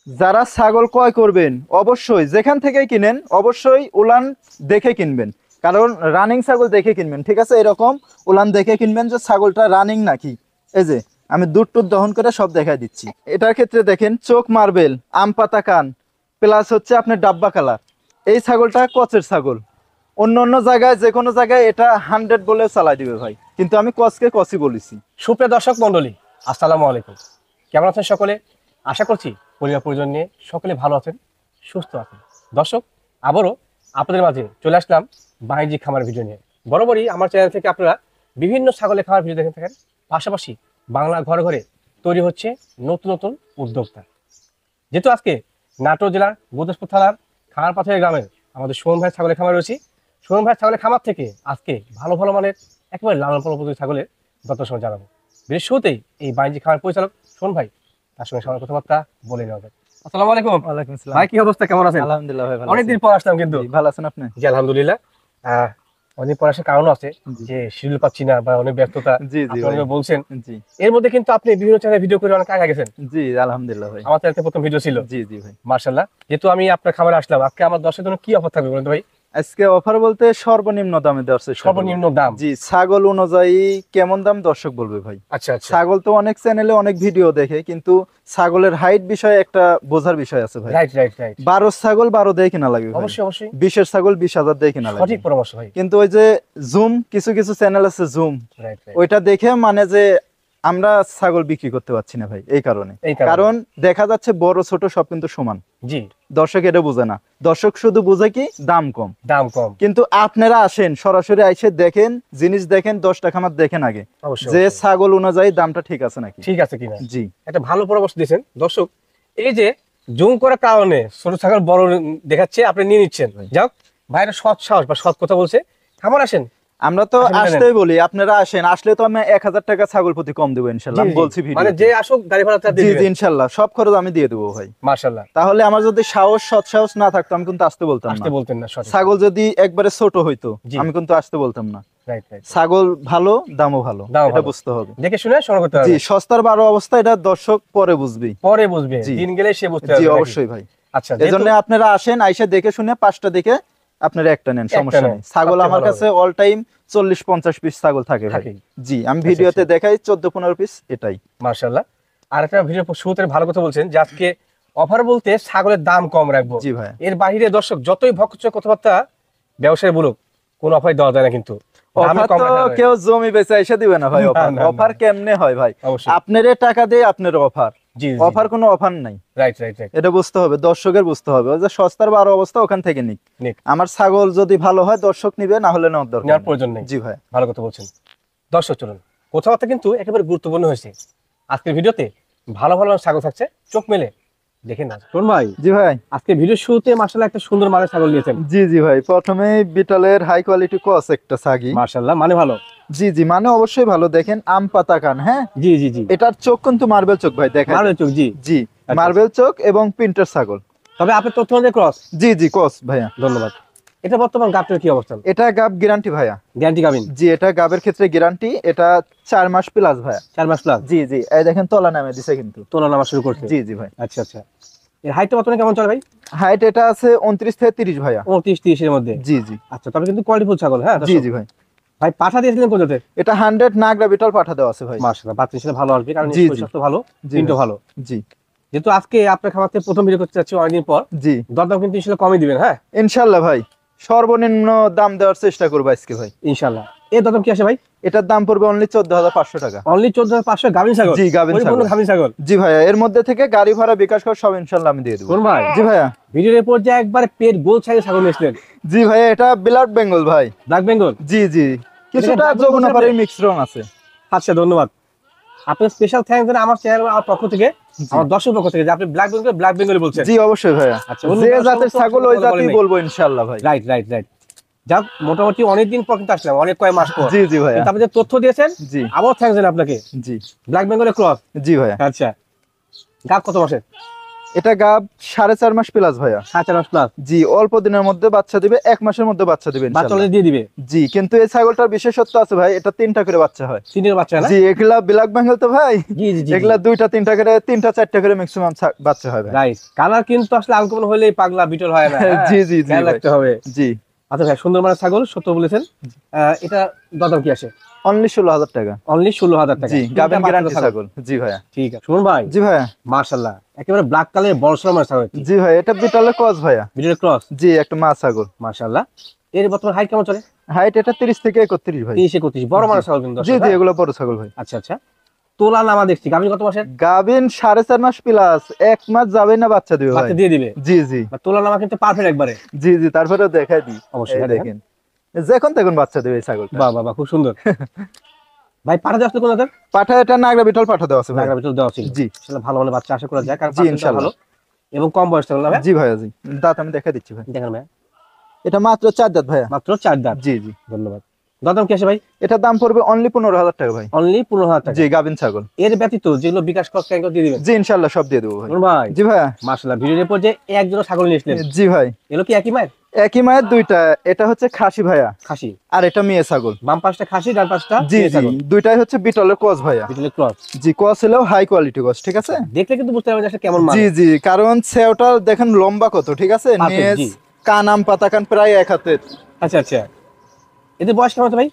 যারা ছাগল ক্রয় করবেন অবশ্যই যেখান থেকে কিনেন অবশ্যই উলান দেখে কিনবেন, কারণ রানিং ছাগল দেখে কিনবেন। ঠিক আছে, এরকম উলান দেখে কিনবেন যে ছাগলটা রানিং নাকি। এই যে আমি দুধ টুধ দহন করে সব দেখাই দিচ্ছি। এটার ক্ষেত্রে দেখেন চোখ মার্বেল, আম পাতা কান, প্লাস হচ্ছে আপনার ডাব্বা কালার। এই ছাগলটা কচের ছাগল। অন্য অন্য জায়গায় যে কোনো জায়গায় এটা 100 বলে চালাই দিবে ভাই, কিন্তু আমি কচকে কচই বলেছি। সুপ্রিয় দর্শক মন্ডলী, আসসালামু আলাইকুম। কেমন আছেন সকলে? আশা করছি পরিবার পরিজন নিয়ে সকলে ভালো আছেন, সুস্থ আছেন। দর্শক, আবারও আপনাদের মাঝে চলে আসলাম বাণিজ্যিক খামার ভিডিও নিয়ে। বরাবরই আমার চ্যানেল থেকে আপনারা বিভিন্ন ছাগলের খামার ভিডিও দেখে থাকেন, পাশাপাশি বাংলা ঘরে ঘরে তৈরি হচ্ছে নতুন নতুন উদ্যোক্তা। যেহেতু আজকে নাটোর জেলার গুরদাসপুর থানার খামার পাথরের গ্রামের আমাদের সুমন ভাই ছাগলের খামার রয়েছে। সুমন ভাই ছাগলের খামার থেকে আজকে ভালো ভালো মানের একেবারে লালন পালন উপযোগী ছাগলের যত্ন সময় জানাবো। বেশ শুরুতেই এই বাণিজ্যিক খামার পরিচালক সুমন ভাই, তার সঙ্গে সবার কথাবার্তা বলে নেওয়া যায়। আসসালামু আলাইকুম। ওয়ালাইকুম আসসালাম ভাই, কি অবস্থা, কেমন আছেন? আলহামদুলিল্লাহ ভাই, ভালো অনেকদিন পর আসলাম কিন্তু। আছি। ভালো আছেন আপনি? জি আলহামদুলিল্লাহ। অনেক পর আসার কারণ আছে যে শিডিউল পাচ্ছি না বা অনেক ব্যস্ততা, জি জি আপনি ভাই, অনেক বলছেন। জি এর মধ্যে কিন্তু আপনি বিভিন্ন চ্যানেলে ভিডিও করে অনেক আগে গেছেন। জি আলহামদুলিল্লাহ ভাই, আমার চ্যানেলে প্রথম ভিডিও ছিল। জি জি ভাই। মার্শাল্লাহ। যেহেতু আমি আপনার খামারে আসলাম, আজকে আমার দর্শকের জন্য কি অফার থাকবে বলুন তো ভাই? আজকে অফার বলতে সর্বনিম্ন দামে দেওয়ার চেষ্টা করব। সর্বনিম্ন দাম? জি, ছাগল অনুযায়ী কেমন দাম দর্শক বলবে ভাই। আচ্ছা আচ্ছা। ছাগল তো অনেক চ্যানেলে অনেক ভিডিও দেখে, কিন্তু ছাগলের হাইট বিষয়ে একটা বোঝার বিষয় আছে ভাই। Right right right. 12 ছাগল 12 দিয়ে কিনা লাগবে ভাই। অবশ্যই অবশ্যই। 20 ছাগল 20,000 দিয়ে কিনা লাগবে। সঠিক পরামর্শ ভাই। কিন্তু ওই যে জুম, কিছু কিছু চ্যানেল আছে জুম, রাইট রাইট। ওইটা দেখে মানে যে আমরা ছাগল বিক্রি করতে পারছি না ভাই, এই কারণে। কারণ দেখা যাচ্ছে বড় ছোট সব কিন্তু সমান। জি। দর্শক এটা বুঝে না, দর্শক শুধু বুঝে কি দাম কম। দাম কম। কিন্তু আপনারা আসেন সরাসরি আইসে দেখেন, জিনিস দেখেন, 10টা খামার দেখেন আগে, অবশ্যই যে অবশ্যই। ছাগল অনুযায়ী দামটা ঠিক আছে নাকি। ঠিক আছে কিনা। জি একটা ভালো পরামর্শ দিয়েছেন। দর্শক, এই যে জুম করার কারণে ছোট ছাগল বড় দেখাচ্ছে, আপনি নিয়ে নিচ্ছেন। যাক, ভাইরা সৎ সাহস বা সৎ কথা বলছে। খামার আসেন, আমরা তো আসলে আসতেই বলি আপনারা আসেন, আসলে তো আমি 1000 টাকা ছাগল প্রতি কম দেবো ইনশাল্লাহ, আমি বলছি মানে ভিডিও। যে আসুক গাড়ি ভাড়া তার জি দিয়ে জি দিবেন। ইনশাল্লাহ সব খরচ আমি দিয়ে দেবো ভাই। মাশাআল্লাহ। তাহলে আমার যদি সাহস সৎ সাহস না থাকতো আমি কিন্তু আসতে বলতাম না। আসতে বলতেন না, সঠিক। ছাগল যদি একবারে ছোট হইতো জি। আমি কিন্তু আসতে বলতাম না। Right right. ছাগল ভালো, দামও ভালো, দামও এটা ভালো। বুঝতে হবে। দেখে শুনে সংগ্রহ করতে জি, হবে। সস্তার 12 অবস্থা এটা দর্শক পরে বুঝবি, পরে বুঝবে, জি। দিন গেলে সে বুঝতে জি পারবে। অবশ্যই ভাই। আচ্ছা, এজন্য আপনারা আসেন, আইসা দেখে শুনে 5টা দেখে আপনারা একটা নেন, সমস্যা নেন, নেই। ছাগল সবচেয়ে আমার ভালো কাছে অল টাইম 40-50 পিস ছাগল থাকে ভাই। থাকেই। জি, আমি আচ্ছা, ভিডিওতে আচ্ছা। দেখাই 14-15 পিস, এটাই। মাশাআল্লাহ। আর একটা ভিডিও শুরুতে ভালো কথা বলছেন যে আজকে অফার বলতে ছাগলের দাম কম রাখবো। জি ভাই। এর বাইরে দর্শক যতই ভক্ষচ কথাবার্তা ব্যবসায়ী বলুক, কোন অফার দেওয়া যায় না কিন্তু। দামে অফার কম তো রাখা যায়। কেউ জমি বেচে এসে দিবে না ভাই। না, অফার না, অফার না। কেমনে হয় ভাই? অবশ্যই। আপনার টাকা দিয়ে আপনার অফার, জি জি। অফার কোনো অফার নাই। Right right right. এটা বুঝতে হবে, দর্শকের বুঝতে হবে। ওই যে সস্তার 12 অবস্থা ওখান থেকে নিক। নিক। আমার ছাগল যদি ভালো হয় দর্শক নিবে, না হলে নেওয়ার দরকার নেওয়ার নেই। প্রয়োজন নেই। জি ভাই। ভালো কথা বলছেন। দর্শক চলুন, কথাবার্তা কিন্তু একেবারে গুরুত্বপূর্ণ হয়েছে। আজকের ভিডিওতে ভালো ভালো ছাগল থাকছে, চোখ মেলে দেখে না। শোন ভাই, জি ভাই। আজকে ভিডিও শুরুতে মাশাআল্লাহ একটা সুন্দর মানের ছাগল নিয়েছেন। জি জি ভাই, প্রথমে বিটলের হাই কোয়ালিটি ক্রস একটা ছাগি। মাশাআল্লাহ, মানে ভালো। জি জি, মানে অবশ্যই ভালো। দেখেন আম পাতা কান, হ্যাঁ। জি জি জি। এটার চোখ কিন্তু মার্বেল চোখ ভাই, দেখেন। মানের চোখ, জি। জি, আচ্ছা। মার্বেল চোখ এবং প্রিন্টার ছাগল। তবে আপনার তথ্য অনুযায়ী ক্রস। জি জি ক্রস ভাইয়া। ধন্যবাদ। এটা বর্তমান গাবটার কি অবস্থান? এটা গাব গ্যারান্টি ভাইয়া। গ্যারান্টি গাবিন? জি, এটা গাবের ক্ষেত্রে গ্যারান্টি। এটা 4 মাস প্লাস ভাইয়া। 4 মাস প্লাস? জি জি, এই দেখেন তলা নামে দিছে কিন্তু। তোলা নামা শুরু করছে? জি জি ভাই। আচ্ছা আচ্ছা। এর হাইটটা বর্তমানে কেমন চলে ভাই? হাইট এটা আছে 29 থেকে 30 ভাইয়া। 29-30 এর মধ্যে? জি জি। আচ্ছা, তবে কিন্তু কোয়ালিটিফুল ছাগল। হ্যাঁ জি জি ভাই। ভাই, পাঠা দিয়েছিলেন কোথাতে? এটা 100 নাগরা বিটল পাঠা দেওয়া আছে ভাই। মাশাআল্লাহ, বাচ্চা ছেলে ভালো আসবে, কারণ জি, এর জি। স্বাস্থ্য ভালো, জি কিন্তু ভাই। ভালো। জি যেহেতু আজকে আপনার খামার থেকে প্রথম ভিডিও করতে যাচ্ছি অনেকদিন পর, জি দরদাম কিন্তু ইনশাআল্লাহ কমই দিবেন। হ্যাঁ ইনশাল্লাহ ভাই, সর্বনিম্ন দাম দেওয়ার চেষ্টা করবো আজকে ভাই। ইনশাআল্লাহ। এর দরদাম কি আসে ভাই? এটার দাম পড়বে অনলি 14,500 টাকা। অনলি 14,500? গাভিন ছাগল? জি, গাভীন পরিপূর্ণ ছাগল। গাভিন ছাগল? জি ভাইয়া, এর মধ্যে থেকে গাড়ি ভাড়া বিকাশ করে সব ইনশাল্লাহ আমি দিয়ে দেবো। কোন ভাই? জি ভাইয়া। ভিডিওর এরপর যে একবার পেট গোল সাইজের ছাগল নিয়েছিলেন? জি ভাইয়া, এটা ব্লাড বেঙ্গল ভাই। ব্ল্যাক বেঙ্গল? জি জি, কিছুটা black bengal যমুনাপাড়ির মিক্স রং আছে। আচ্ছা, ধন্যবাদ। আপনার স্পেশাল থ্যাঙ্কস জানাই আমার চ্যানেল আমার পক্ষ থেকে, আমার দর্শক পক্ষ থেকে, যে আপনি ব্ল্যাক বেঙ্গল বলছেন। জি অবশ্যই ভাইয়া। আচ্ছা, যে জাতের ছাগল ওই জাতই বলবো ইনশাআল্লাহ ভাই। Right right right. যাক, মোটামুটি অনেকদিন পর কিন্তু আসলাম, অনেক কয়েক মাস পর। জি জি ভাইয়া। কিন্তু আপনি যে তথ্য দিয়েছেন, জি আবার থ্যাঙ্কস জানাই আপনাকে। জি ব্ল্যাক বেঙ্গলের ক্রস? জি ভাইয়া। আচ্ছা, গাব কত মাসের? এটা গাব 4.5 মাস প্লাস ভাইয়া। 4.5 মাস প্লাস। জি, অল্প দিনের মধ্যে বাচ্চা দিবে, 1 মাসের মধ্যে বাচ্চা দিবে বাচ্চা ইনশাআল্লাহ। দিয়ে দিবে। জি, কিন্তু এই ছাগলটার বিশেষত্ব আছে ভাই, এটা 3টা করে বাচ্চা হয়। 3 বাচ্চা না? জি, এগুলা ব্ল্যাক বেঙ্গল তো ভাই। জি জি জি। এগুলা 2টা 3টা করে, 3টা 4টা করে ম্যাক্সিমাম বাচ্চা হয় ভাই। রাইট। কালার কিন্তু আসলে আনকমন হলেই পাগলা বিটল হয় না। জি জি জি খেয়াল ভাই। রাখতে হবে। জি, আচ্ছা ভাই, সুন্দর মানের ছাগল, সত্য বলেছেন। এটা দাম কি আসে? অনলি 16,000 টাকা। অনলি 16,000 টাকা। জি, তিনটা গাবেন বাচ্চা গ্যারান্টি ছাগল। ছাগল। জি ভাইয়া। ঠিক আছে শুনুন ভাই, জি ভাইয়া। মাশাআল্লাহ একেবারে ব্ল্যাক কালারের বড় সড় মানের ছাগল। জি ভাই, এটা বিটলের ক্রস ভাইয়া। বিটলের ক্রস। জি, একটা মা ছাগল। মাশাআল্লাহ। এর বর্তমান হাইট কেমন চলে? হাইট এটা 30 থেকে 31 ভাই। 30 31 বড় মানের ছাগল কিন্তু। জি জি, এগুলো বড় ছাগল ভাই। আচ্ছা আচ্ছা। তোলা নামা দেখছি, গাভীর কত মাসের? গাবিন 4.5 মাস প্লাস, 1 মাস যাবে না বাচ্চা দিবে ভাই। বাচ্চা দিয়ে দিবে। জি জি তোলা নামা কিন্তু পারফেক্ট একবারে। জি জি, তারপরে দেখাই দিই। অবশ্যই এই দেখেন, যখন তখন বাচ্চা দেবে এই ছাগলটা। বাহ বাহ বাহ, খুব সুন্দর। ভাই পাঠা দেওয়া কোন জাতের? পাঠা এটা নাগরা বিটল পাঠা দেওয়া আছে ভাই। নাগরা বিটল দেওয়া ছিল। জি। আসলে ভালো মানের বাচ্চা আশা করা যায়, কারণ জি, পার্সেন্টটা ইনশাআল্লাহ। ভালো এবং কম বয়স ছাগল না ভাই? জি ভাইয়া। জি, দাঁত আমি দেখা দিচ্ছি ভাই। দেখেন ভাই, এটা মাত্র 4 দাঁত ভাইয়া। মাত্র 4 দাঁত। জি জি। ধন্যবাদ। দাম কি আসে ভাই? এটার দাম পড়বে অনলি 15,000 টাকা ভাই। অনলি 15,000 টাকা। জি, গাবিন ছাগল। এর ব্যতীত যেগুলো বিকাশ কষ্ট ক্যাঙ্ক দিয়ে দিবেন? জি, ইনশাআল্লাহ সব দিয়ে দেবো ভাই। ভাই জি ভাইয়া। মাশাআল্লাহ, ভিডিওর পর যে এক জোড়া ছাগল নিয়ে আসলেন, জি ভাই। এগুলো কি একই মায়ের? একই মায়ের দুইটা। এটা হচ্ছে খাসি ভাইয়া, খাসি। আর এটা মেয়ে ছাগল। বাম পাশটা খাসি, ডান পাশটা জি মেয়ে জি, ছাগল। দুইটাই হচ্ছে বিটলের ক্রস ভাইয়া। বিটলের ক্রস। জি, ক্রস হলেও হাই কোয়ালিটি ক্রস, ঠিক আছে? দেখলে কিন্তু বুঝতে পারবেন যে আসলে কেমন মান। জি জি, কারণ সেওটা দেখেন লম্বা কত, ঠিক আছে? Perfect, নেজ জি। কান আম পাতা কান প্রায় 1 হাতের। আচ্ছা আচ্ছা। এদের বয়স কেমন আছে ভাই?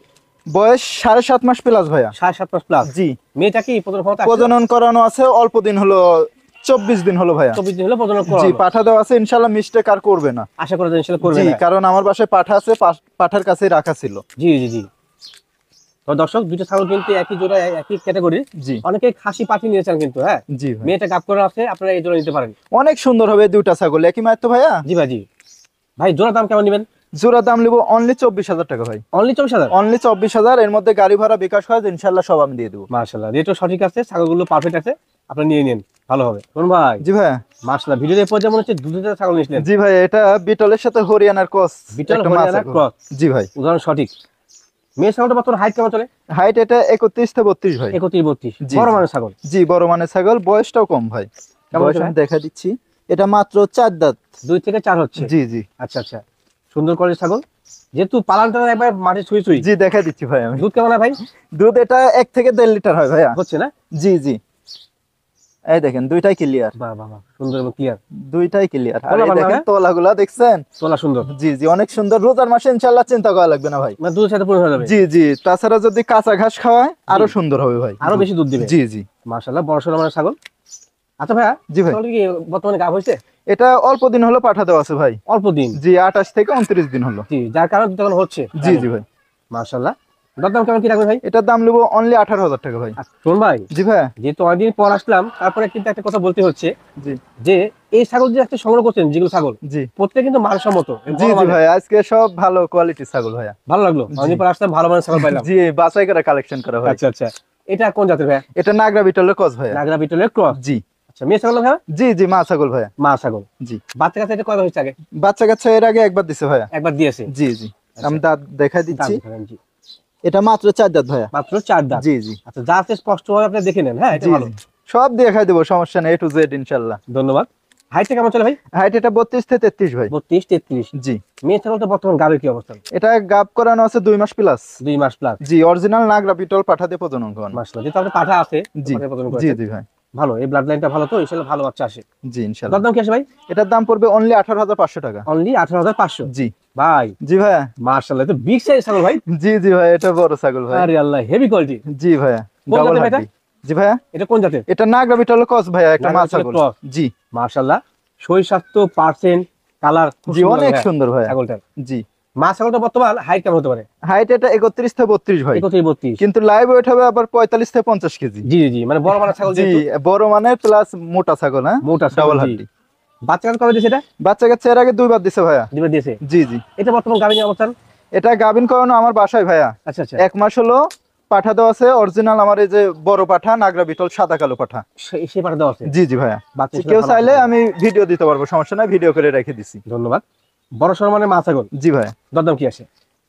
বয়স 7.5 মাস প্লাস ভাইয়া। 7.5 মাস প্লাস। জি, মেয়েটা কি প্রজনন ক্ষমতা আছে? প্রজনন করানো আছে, অল্প দিন হলো, 24 দিন হলো ভাইয়া। 24 দিন হলো প্রজনন জি, করানো। পাঠা দেওয়া আছে, ইনশাআল্লাহ মিস্টেক আর করবে না। আশা করা যায় ইনশাআল্লাহ করবে জি, না। কারণ আমার বাসায় পাঠা আছে, পাঠার কাছেই রাখা ছিল। জি জি জি। তো দর্শক, দুটো ছাগল কিন্তু একই জোড়া, একই ক্যাটাগরি। জি অনেকে খাসি পাঠি নিয়েছেন কিন্তু, হ্যাঁ জি ভাই। মেয়েটা গাব করা আছে, আপনারা এই জোড়া নিতে পারেন। অনেক সুন্দর হবে এই দুইটা ছাগল, একই মায়ের তো ভাইয়া। জি ভাই জি। ভাই জোড়া দাম কেমন নেবেন? জোড়া দাম নিবো অনলি 24,000 টাকা ভাই। অনলি 24,000? অনলি 24,000, এর মধ্যে গাড়ি ভাড়া বিকাশ হয়, ইনশাআল্লাহ সব আমি দিয়ে দেবো। মাশাআল্লাহ, রেটও সঠিক আছে, ছাগলগুলো পারফেক্ট আছে, আপনি নিয়ে নিন, ভালো হবে। কোন ভাই? জি ভাইয়া। মাশাআল্লাহ, ভিডিওর এরপর যেমন হচ্ছে দুধের ছাগল নিয়েছিলেন। জি ভাই, এটা বিটলের সাথে হরিয়ানার ক্রস। বিটল একটা মা হরিয়ানা ছাগল। ক্রস। জি ভাই। উদাহরণ সঠিক। মেয়ে ছাগলটা বর্তমান হাইট কেমন চলে? হাইট এটা 31 থেকে 32 ভাই। 31 32। জি, বড় জি। মানের ছাগল। জি, বড় মানের ছাগল, বয়সটাও কম ভাই। কেমন বয়স আছে আমি ভাই? দেখা দিচ্ছি, এটা মাত্র 4 দাঁত। 2 থেকে 4 হচ্ছে। জি জি আচ্ছা আচ্ছা। সুন্দর করে ছাগল, যেহেতু পালানটা একবার মাঠে ছুঁই ছুঁই। জি, দেখা দিচ্ছি ভাই আমি। দুধ কেমন হয় ভাই? দুধ এটা 1 থেকে 1.5 লিটার হয় ভাইয়া। হচ্ছে না? জি জি, এই দেখেন দুইটাই ক্লিয়ার। বাহ বাহ বাহ, সুন্দর এবং ক্লিয়ার। দুইটাই ক্লিয়ার। আর তোলা এই বানা দেখেন না? তোলাগুলা দেখছেন? তোলা সুন্দর। জি জি, অনেক সুন্দর। রোজার মাসে ইনশাআল্লাহ চিন্তা করা লাগবে না ভাই। মানে দুধের সাথে পূর্ণ হয়ে যাবে। জি জি, তাছাড়া যদি কাঁচা ঘাস খাওয়ায় আরো জি। সুন্দর হবে ভাই। আরো বেশি দুধ দিবে। জি জি মাশাআল্লাহ, বড় সড়ো মানের ছাগল। আচ্ছা ভাইয়া, জি ভাই। ছাগলটা কি বর্তমানে গাব হয়েছে? এটা অল্প দিন হলো পাঠা দেওয়া আছে ভাই। অল্প দিন। জি, 28 থেকে 29 দিন হলো। জি, যার কারণে দুধ এখন হচ্ছে। জি জি ভাই। মাশাআল্লাহ। দাম কেমন কি রাখবেন ভাই? এটার দাম নেবো অনলি 18,000 টাকা ভাই। শোন ভাই, জি ভাই। যেহেতু অনেকদিন পর আসলাম, তারপরে কিন্তু একটা কথা বলতে হচ্ছে জি যে এই ছাগল যে একটা সংগ্রহ করছেন, যেগুলো ছাগল জি প্রত্যেক কিন্তু মানসম্মত। জি জি ভাই, আজকে সব ভালো কোয়ালিটির ছাগল ভাইয়া। ভালো লাগলো, অনেকদিন পর আসলাম, ভালো মানের ছাগল পাইলাম। জি, বাছাই করে কালেকশন করা ভাই। আচ্ছা আচ্ছা। এটা কোন জাতের ভাইয়া? এটা নাগরা বিটলের ক্রস ভাইয়া। নাগরা বিটলের ক্রস। জি আচ্ছা, মেয়ে ছাগল ভাইয়া? জি জি, মা ছাগল ভাইয়া। মা ছাগল। জি, বাচ্চা কাছে এটা কয়বার হয়েছে আগে? বাচ্চা কাচ্চা এর আগে একবার দিছে ভাইয়া। একবার দিয়েছে। জি জি, আমি দাঁত দেখাই দাম দিচ্ছি। দেখাবেন, জি। এটা মাত্র 4 দাঁত ভাইয়া। মাত্র 4 দাঁত। জি জি আচ্ছা, যা আছে স্পষ্ট ভাবে আপনি দেখে নেন, হ্যাঁ এটা জি ভালো। জি, সব দেখাই দেবো, সমস্যা নেই, A to Z ইনশাআল্লাহ। ধন্যবাদ। হাইটটা কেমন চলে ভাই? হাইট এটা 32 থেকে 33 ভাই। 32 33। জি, মেয়ে ছাগলটা বর্তমান গাবের কি অবস্থা? এটা গাব করানো আছে 2 মাস প্লাস। 2 মাস প্লাস। জি, অরিজিনাল নাগরা বিটল পাঠা দিয়ে প্রজনন করানো। মাশাআল্লাহ, যেহেতু আপনার পাঠা আছে, জি পাঠায় প্রজনন জি করেছেন। জি ভাই। ভালো, এই ব্লাড লাইনটা ভালো, তো ইনশাআল্লাহ ভালো বাচ্চা আসে। জি ইনশাআল্লাহ। দাম কি আসে ভাই? এটার দাম পড়বে অনলি 18,500 টাকা। অনলি 18,500। জি ভাই জি ভাইয়া। মাশাআল্লাহ, তো বিগ সাইজ ছাগল ভাই। জি জি ভাই, এটা বড় ছাগল ভাই। আরে আল্লাহ, হেভি কোয়ালিটি। জি ভাইয়া, কোন ডাবল জাতের হাড্ডি। জি ভাইয়া। এটা কোন জাতের? এটা নাগরা বিটল ক্রস ভাইয়া, একটা নাগরা মা বিটলের ছাগল। ক্রস। জি মাশাআল্লাহ, শরীর স্বাস্থ্য পার্সেন্ট কালার খুব জি, অনেক সুন্দর ভাইয়া। ছাগলটার। জি, মা ছাগলটা বর্তমান হাইট কেমন হতে পারে? হাইট এটা 31 থেকে 32 ভাই। 31 32। কিন্তু লাইভ ওয়েট হবে আবার 45 থেকে 50 কেজি। জি জি, মানে বড় মানের ছাগল জি, যেহেতু। বড় মানের প্লাস মোটা ছাগল। হ্যাঁ, মোটা ছাগল, ডাবল জি। হাড্ডি। বাচ্চা কাছে কবে দিয়েছে এটা? বাচ্চা কাচ্চা এর আগে 2 বার দিছে ভাইয়া। দিবে দিয়েছে। জি জি, এটা বর্তমান গাভিনী অবস্থান? এটা গাবিন করানো আমার বাসায় ভাইয়া। আচ্ছা আচ্ছা। 1 মাস হলো পাঠা দেওয়া আছে, অরিজিনাল আমার এই যে বড় পাঠা নাগরা বিটল সাদা কালো পাঠা। সেই পাঠা দেওয়া আছে। জি জি ভাইয়া। বাচ্চা কেউ ভালো চাইলে আছে। আমি ভিডিও দিতে পারবো, সমস্যা নাই, ভিডিও করে রেখে দিছি। ধন্যবাদ। বড় সড় মানে মা ছাগল। জি ভাইয়া। দাম কি আসে?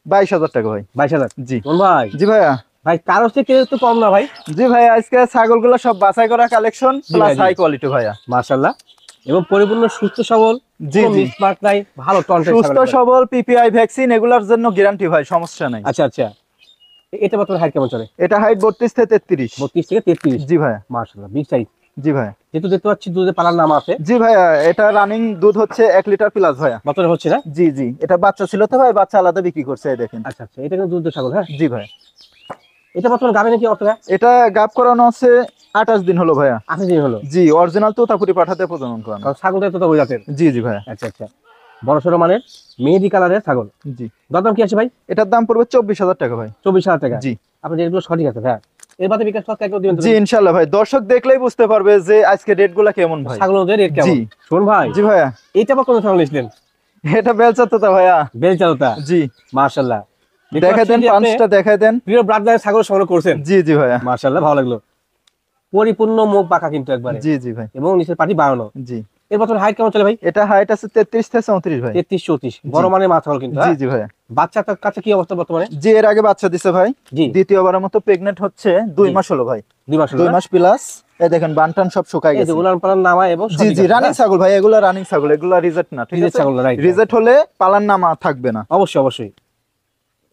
22,000 টাকা ভাই। 22,000। জি কোন ভাই? জি ভাইয়া। ভাই কারো থেকে তো কম না ভাই। জি ভাইয়া, আজকে ছাগলগুলো সব বাছাই করা কালেকশন প্লাস ভাই, জি। হাই কোয়ালিটি ভাইয়া। মাশাআল্লাহ, এবং পরিপূর্ণ সুস্থ সবল, জি, কোনো জি। মিসমার্ক নাই, ভালো টন্টের সুস্থ সবল পিপিআই ভ্যাকসিন এগুলোর জন্য গ্যারান্টি ভাই, সমস্যা নাই। আচ্ছা আচ্ছা, এটা বর্তমানে হাইট কেমন চলে? এটা হাইট 32 থেকে 33। 32 থেকে 33। জি ভাইয়া। মাশাআল্লাহ, বিগ সাইজ। জি ভাইয়া। যেহেতু দেখতে পাচ্ছি দুধে পালার নাম আছে, জি ভাইয়া, এটা রানিং দুধ হচ্ছে 1 লিটার প্লাস ভাইয়া। বর্তমানে হচ্ছে না? জি জি, এটা বাচ্চা ছিল তো ভাই, বাচ্চা আলাদা বিক্রি করছে, এই দেখেন। আচ্ছা আচ্ছা, এটা কিন্তু দুধ ছাগল। হ্যাঁ, জি ভাই। এটা বর্তমানে গাবে নাকি অর্থ? এটা গাব করানো আছে 28 দিন হলো ভাইয়া। 8 দিন হলো। জি, অরিজিনাল তোতাপুরি পাঠাতে প্রজনন করানো। কারণ ছাগলটা তো ওই জাতের। জি জি ভাইয়া। আচ্ছা আচ্ছা, বড় সড়ো মানের মেহেদি কালারের ছাগল। জি। দাম কি আছে ভাই? এটার দাম পড়বে 24,000 টাকা ভাই। 24,000 টাকা। জি। আপনি যেগুলো সঠিক আছে হ্যাঁ, এর বাদে বিকাশ খরচ কেউ দিবেন তো? জি ইনশাআল্লাহ ভাই, দর্শক দেখলেই বুঝতে পারবে যে আজকে রেট গুলা কেমন ভাই। ছাগল অনুযায়ী রেট কেমন? জি। শোন ভাই, জি ভাইয়া। এইটা বা কোন ছাগল নিছিলেন? এটা বেলচা তোতা ভাইয়া। বেলচালতা। জি। মাশাআল্লাহ, দেখাই দেন, পাঁচটা দেখাই দেন। প্রিয় ব্লাড লাইনের ছাগল সংগ্রহ করছেন। জি জি ভাইয়া। মাশাআল্লাহ, ভালো লাগলো। পরিপূর্ণ মুখ পাকা কিন্তু একবারে। জি জি ভাই। এবং নিচের পাটি বাড়ানো। জি। এর বর্তমানে হাইট কেমন চলে ভাই? এটা হাইট আছে 33 থেকে 34 ভাই। 33 34, বড় মানের মাছ ছাগল কিন্তু। জি জি ভাইয়া। বাচ্চার কাছে কি অবস্থা বর্তমানে? জি, এর আগে বাচ্চা দিছে ভাই। জি। দ্বিতীয়বারের মতো প্রেগন্যান্ট হচ্ছে, 2 মাস হলো ভাই। 2 মাস হলো। 2 মাস প্লাস। এই দেখেন বানটান সব শুকায় এই গেছে। যে উলান পালান নামা এবং জি জি, রানিং ছাগল ভাই, এগুলা রানিং ছাগল, এগুলা রিজেক্ট না, ঠিক Reject আছে? ছাগল না, right, রিজেক্ট হলে পালান নামা থাকবে না। অবশ্যই অবশ্যই।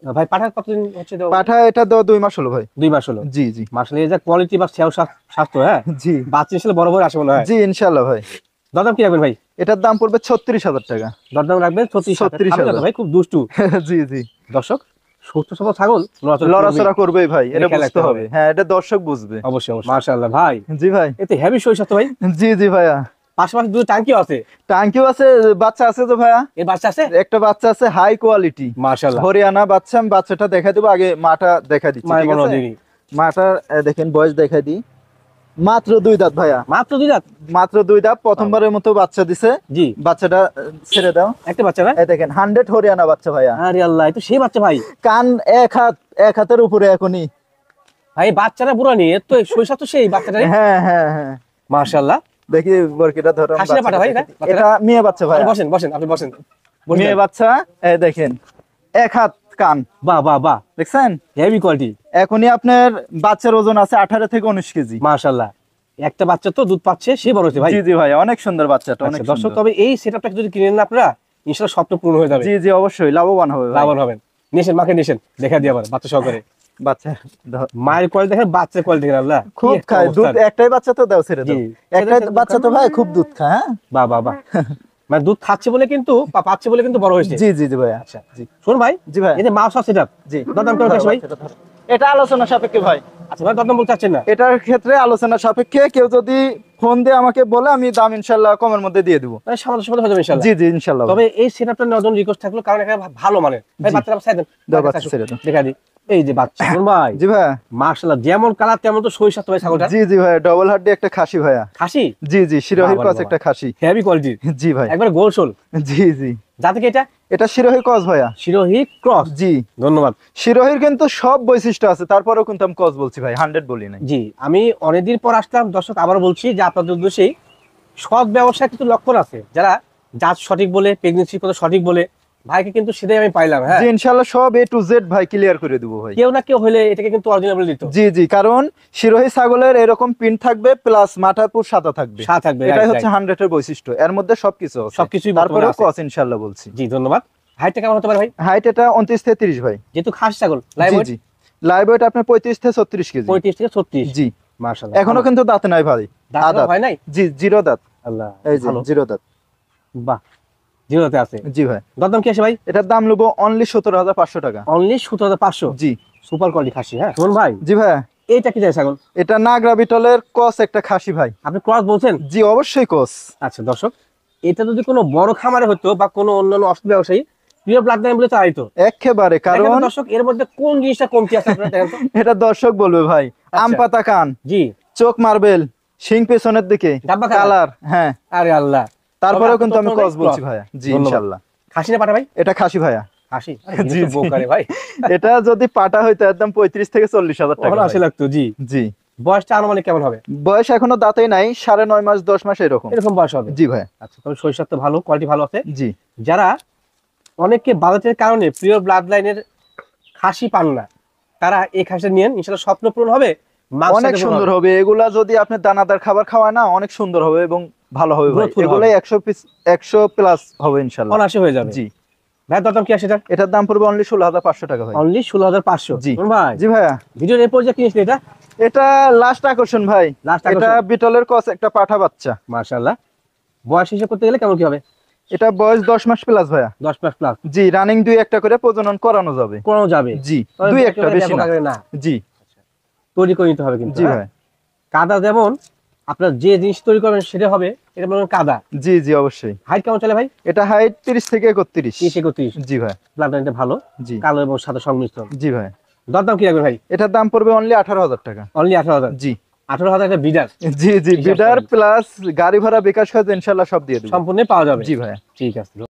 ভাই পাঠার কতদিন হচ্ছে? পাঠা এটা 2 মাস হলো ভাই। 2 মাস হলো। জি জি। মাশাআল্লাহ, এই যে কোয়ালিটি বা সেও স্বাস্থ্য, হ্যাঁ জি। বাচ্চা আসলে বড় বড় আসে মনে হয়। জি ইনশাআল্লাহ ভাই। দরদাম কি রাখবেন ভাই? এটার দাম পড়বে 36,000 টাকা। দরদাম রাখবেন 36,000 ভাই, খুব দুষ্টু। জি জি। দর্শক, সুস্থ সবল ছাগল লড়াচড়া করবেই ভাই, এটা খেয়াল বুঝতে রাখতে হবে। হবে। হ্যাঁ, এটা দর্শক বুঝবে। অবশ্যই অবশ্যই। মাশাআল্লাহ ভাই, জি ভাই। এতে হেভি সই স্বাস্থ্য ভাই। জি জি ভাইয়া। পাশাপাশি দুটো টাঙ্কিও আছে। টাঙ্কিও আছে, বাচ্চা আছে তো ভাইয়া। এর বাচ্চা আছে? একটা বাচ্চা আছে হাই কোয়ালিটি মাশাআল্লাহ। হরিয়ানা বাচ্চা। আমি বাচ্চাটা দেখা দেবো, আগে মাটা দেখা দিচ্ছি, ঠিক আছে? মাটা দেখেন, বয়স দেখা দিই। মাত্র 2 দাঁত ভাইয়া। মাত্র 2 দাঁত? মাত্র 2 দাঁত, প্রথমবারের মতো বাচ্চা দিছে। জি। বাচ্চাটা ছেড়ে দাও। একটা বাচ্চা না? এই দেখেন 100 হরিয়ানা বাচ্চা ভাইয়া। আরে আল্লাহ, এই তো সেই বাচ্চা ভাই। কান এক হাতের উপরে এখনই। ভাই বাচ্চাটা বুড়া নিয়ে তো সই স্বাস্থ্য সেই বাচ্চাটা। হ্যাঁ হ্যাঁ হ্যাঁ। মাশাআল্লাহ। দেখি বরকিটা ধরো। হাসিনা পাঠা ভাই, এটা মেয়ে বাচ্চা ভাই। বসেন বসেন, আপনি বসেন। মেয়ে বাচ্চা। এই দেখেন, 1 হাত কান। বাহ বাহ বাহ, দেখছেন? Heavy quality. এখনই আপনার বাচ্চার ওজন আছে 18 থেকে 19 কেজি। মাশাআল্লাহ, একটা বাচ্চা তো দুধ পাচ্ছে, সে বড় হচ্ছে ভাই। জি জি ভাই, অনেক সুন্দর বাচ্চাটা, অনেক আচ্ছা, দর্শক সুন্দর। তবে এই সেটআপটা যদি কিনেন না আপনারা, ইনশাআল্লাহ স্বপ্ন পূর্ণ হয়ে যাবে। জি জি, অবশ্যই লাভবান হবে ভাই। লাভবান হবেন। নিয়েছেন, মাকে নিয়েছেন, দেখা দিয়ে আবার বাচ্চা সহকারে। বাচ্চা মায়ের কোয়ালিটি দেখেন, বাচ্চার কোয়ালিটি দেখেন। আল্লাহ, খুব খায় দুধ। একটাই বাচ্চা তো দাও, ছেড়ে দাও। জি। একটাই বাচ্চা তো ভাই খুব দুধ খায়। হ্যাঁ, বাহ বাহ বাহ। মানে দুধ খাচ্ছে বলে কিন্তু, বা পাচ্ছে বলে কিন্তু বড় হয়েছে। জি জি জি ভাই। আচ্ছা জি, শোন ভাই। জি ভাই। এই যে মাউস সেটআপ, জি। দাম কেমন আছে ভাই? এটা আলোচনা সাপেক্ষে ভাই। আচ্ছা ভাই, দাম বলতে চাচ্ছেন না? এটার ক্ষেত্রে আলোচনা সাপেক্ষে, কেউ যদি ফোন দিয়ে আমাকে বলে, আমি দাম ইনশাআল্লাহ কমের মধ্যে দিয়ে দেবো। মানে সামান্য সামান্য হয়ে যাবে ইনশাআল্লাহ। জি জি ইনশাআল্লাহ। তবে এই সেটআপটা নেওয়ার জন্য রিকোয়েস্ট থাকলো, কারণ এখানে ভালো মানের। ভাই জি। বাচ্চাটা সাইড দেন, দাও বাচ্চা ছেড়ে দাও। দেখা দিই। এই যে বাচ্চা, শোন ভাই। জি ভাই। মাশাআল্লাহ, যেমন কালার তেমন তো সই স্বাস্থ্য ভাই ছাগলটা। জি জি ভাই, ডবল হাড্ডি একটা খাসি ভাইয়া। খাসি? জি জি, শিরোহী বাবা, ক্রস বাবা। একটা খাসি। Heavy quality. জি ভাই। একবার গোল শোল। জি জি। যাতে কি এটা? এটা শিরোহী ক্রস ভাইয়া। শিরোহী ক্রস। জি। ধন্যবাদ। শিরোহীর কিন্তু সব বৈশিষ্ট্য আছে, তারপরেও কিন্তু আমি ক্রস বলছি ভাই, 100 বলি নাই। জি, আমি অনেকদিন পর আসলাম দর্শক, আবার বলছি যে আপনাদের উদ্দেশ্যেই সৎ ব্যবসায় কিছু লক্ষণ আছে, যারা জাত সঠিক বলে, প্রেগনেন্সির কথা সঠিক বলে, ভাইকে কিন্তু সেটাই আমি পাইলাম। হ্যাঁ, জি ইনশাআল্লাহ সব A to Z ভাই ক্লিয়ার করে দেবো ভাই। কেউ না কেউ হলে এটাকে কিন্তু অরিজিনাল বলে দিত। জি জি, কারণ শিরোহী ছাগলের এরকম পিন থাকবে, প্লাস মাথাপুর সাদা থাকবে। সাদা থাকবে, এটাই right, হচ্ছে right। 100 এর বৈশিষ্ট্য, এর মধ্যে সবকিছু আছে। সবকিছুই তারপরে বর্তমানে আছে। ক্রস ইনশাআল্লাহ বলছি। জি ধন্যবাদ। হাইটটা কেমন হতে পারে ভাই? হাইট এটা 29 থেকে 30 ভাই। যেহেতু খাস ছাগল, লাইভ জি ওয়েট জি, লাইভ ওয়েট আপনার 35 থেকে 36 কেজি। 35 থেকে 36। জি। মাশাআল্লাহ, এখনো কিন্তু দাঁত নাই ভাই। দাঁত আদাত হয় নাই? জি, জিরো দাঁত। আল্লাহ, এই যে ভালো। জিরো দাঁত। বাহ, জিরোতে আছে। জি ভাই। দাম কি আছে ভাই? এটার দাম নেবো অনলি 17,500 টাকা। অনলি 17,500। জি। সুপার কোয়ালিটি খাসি। হ্যাঁ শোন ভাই, জি ভাই। এইটা কি যায় ছাগল? এটা নাগরা বিটলের ক্রস একটা খাসি ভাই। আপনি ক্রস বলছেন? জি অবশ্যই ক্রস। আচ্ছা দর্শক, এটা যদি কোনো বড় খামারে হতো বা কোনো অন্যান্য অস্ত্র ব্যবসায়ী প্রিয় ব্লাড লাইন বলে চাইতো একেবারে, কারণ দেখেন তো দর্শক, এর মধ্যে কোন জিনিসটা কমতি আছে আপনারা দেখেন তো। এটা দর্শক বলবে ভাই। আম পাতা কান, জি। চোখ মার্বেল, শিং পেছনের দিকে, ডাব্বা কালার। কালার। হ্যাঁ, আরে আল্লাহ, তারপরেও তবে কিন্তু আমি আপনি ক্রস তো বলছি ভাইয়া। জি ধন্যবাদ। ইনশাআল্লাহ। খাসি না পাঠা ভাই? এটা খাসি ভাইয়া। খাসি? জি, জি জি। বোকারে ভাই। এটা যদি পাটা হইতো একদম 35 থেকে 40,000 টাকা ওখানে ভাই। আসে লাগতো। জি। জি। বয়সটা আনুমানিক কেমন হবে? বয়স এখনো দাঁতেই নাই, 9.5 মাস 10 মাস এরকম। এরকম বয়স হবে? জি ভাই। আচ্ছা, তবে শরীর স্বাস্থ্য ভালো, কোয়ালিটি ভালো আছে। জি। যারা অনেকে বাজেটের কারণে প্রিয় ব্লাড লাইনের খাসি পান না, তারা এই খাসিটা নিয়েন, ইনশাআল্লাহ স্বপ্ন পূরণ হবে। অনেক সুন্দর হবে। এগুলা যদি আপনি দানাদার খাবার খাওয়ায় না, অনেক সুন্দর হবে এবং ভালো হবে ভাই, Growthful এগুলাই 100 প্লাস হবে ইনশাআল্লাহ। অনায়াসে হয়ে যাবে। জি, ভাই দরদাম কি আছে এটা? এটার দাম পড়বে অনলি 16,500 টাকা ভাই। অনলি 16,500। জি ভাই জি ভাইয়া, ভিডিওর এই পর্যায়ে কিনেছেন এটা? এটা লাস্ট আকর্ষণ ভাই। Last এটা আকর্ষণ। বিটলের কস একটা পাঠা বাচ্চা। মাশাআল্লাহ। বয়স হিসাব করতে গেলে কেমন কি হবে? এটা বয়স 10 মাস প্লাস ভাইয়া। 10 মাস প্লাস জি, রানিং 2-1টা করে প্রজনন করানো যাবে। করানো যাবে। জি, তবে 2-1টা, একেবারে বেশি ব্যাপক না। আকারে না। জি তৈরি করে নিতে হবে কিন্তু। জি হ্যাঁ? ভাই, কাদা যেমন আপনার যে জিনিস তৈরি করবেন সেটা হবে, এটা মনে হয় কাদা। জি জি অবশ্যই। হাইট কেমন চলে ভাই? এটা হাইট 30 থেকে 31। 30-31। জি ভাই। প্লান্টারটা ভালো, জি কালো এবং সাদা সংমিশ্রণ। জি ভাই, দরদাম কি রাখবেন ভাই? এটার দাম পড়বে অনলি 18,000 টাকা। অনলি 18,000। জি 18,000 একটা বিডার জি জি, হিসাব বিডার করেন। প্লাস গাড়ি ভাড়া বিকাশ খরচ ইনশাআল্লাহ সব দিয়ে দেব। সম্পূর্ণ পাওয়া যাবে। জি ভাই। ঠিক আছে।